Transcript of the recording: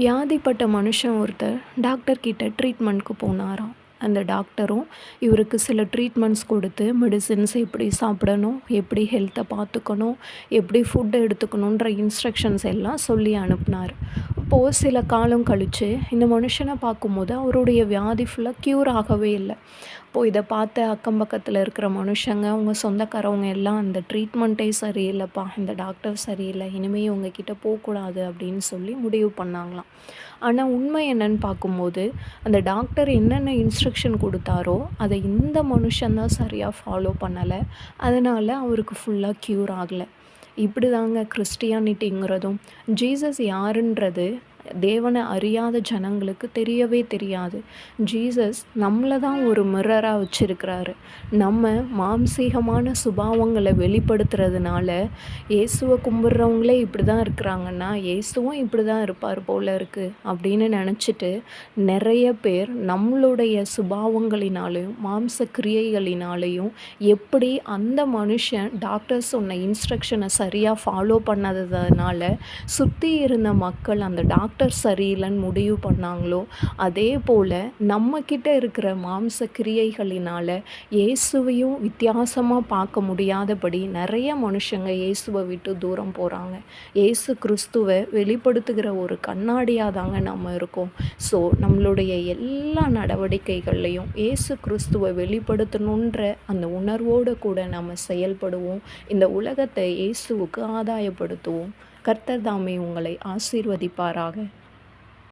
வியாதிப்பட்ட மனுஷன் ஒருத்தர் டாக்டர் கிட்ட ட்ரீட்மெண்ட்க்கு போனாராம். அந்த டாக்டரும் இவருக்கு சில ட்ரீட்மெண்ட்ஸ் கொடுத்து மெடிசின்ஸ் எப்படி சாப்பிடணும், எப்படி ஹெல்த்தை பார்த்துக்கணும், எப்படி ஃபுட் எடுத்துக்கணுன்ற இன்ஸ்ட்ரக்ஷன்ஸ் எல்லாம் சொல்லி அனுப்புனார். அப்போது சில காலம் கழித்து இந்த மனுஷனை பார்க்கும்போது அவருடைய வியாதி ஃபுல்லாக க்யூர் ஆகவே இல்லை. அப்போது இதை பார்த்த அக்கம் பக்கத்தில் இருக்கிற மனுஷங்க, அவங்க சொந்தக்காரவங்க எல்லாம் அந்த ட்ரீட்மெண்ட்டே சரியில்லைப்பா, இந்த டாக்டர் சரியில்லை, இனிமேல் உங்ககிட்ட போகக்கூடாது அப்படின்னு சொல்லி முடிவு பண்ணாங்களாம். ஆனால் உண்மை என்னன்னு பார்க்கும்போது அந்த டாக்டர் என்னென்ன இன்ஸ்ட்ரக்ஷன் கொடுத்தாரோ அதை இந்த மனுஷன்தான் சரியாக ஃபாலோ பண்ணலை. அதனால் அவருக்கு ஃபுல்லாக க்யூர் ஆகலை. இப்படி தாங்க கிறிஸ்டியானிட்டிங்கிறதும். ஜீசஸ் யாருன்றது தேவனை அறியாத ஜனங்களுக்கு தெரியவே தெரியாது. ஜீசஸ் நம்மளை தான் ஒரு மிரராக வச்சுருக்கிறாரு. நம்ம மாம்சீகமான சுபாவங்களை வெளிப்படுத்துறதுனால இயேசுவை கும்பிட்றவங்களே இப்படி தான் இருக்கிறாங்கன்னா இயேசுவும் இப்படி தான் இருப்பார் போல இருக்குது அப்படின்னு நினச்சிட்டு நிறைய பேர் நம்மளுடைய சுபாவங்களினாலையும் மாம்ச கிரியைகளினாலையும் எப்படி அந்த மனுஷன் டாக்டர் சொன்ன இன்ஸ்ட்ரக்ஷனை சரியாக ஃபாலோ பண்ணாததுனால சுற்றி இருந்த மக்கள் அந்த டாக்டர் சரியில்லைன்னு முடிவு பண்ணாங்களோ அதே போல் நம்மக்கிட்ட இருக்கிற மாம்ச கிரியைகளினால் இயேசுவையும் வித்தியாசமாக பார்க்க முடியாதபடி நிறைய மனுஷங்க இயேசுவை விட்டு தூரம் போகிறாங்க. இயேசு கிறிஸ்துவை வெளிப்படுத்துகிற ஒரு கண்ணாடியாக தாங்க நம்ம இருக்கோம். ஸோ நம்மளுடைய எல்லா நடவடிக்கைகள்லையும் இயேசு கிறிஸ்துவை வெளிப்படுத்தணுன்ற அந்த உணர்வோடு கூட நம்ம செயல்படுவோம். இந்த உலகத்தை இயேசுவுக்கு ஆதாயப்படுத்துவோம். கர்த்தர் தாமே உங்களை ஆசீர்வதிப்பாராக.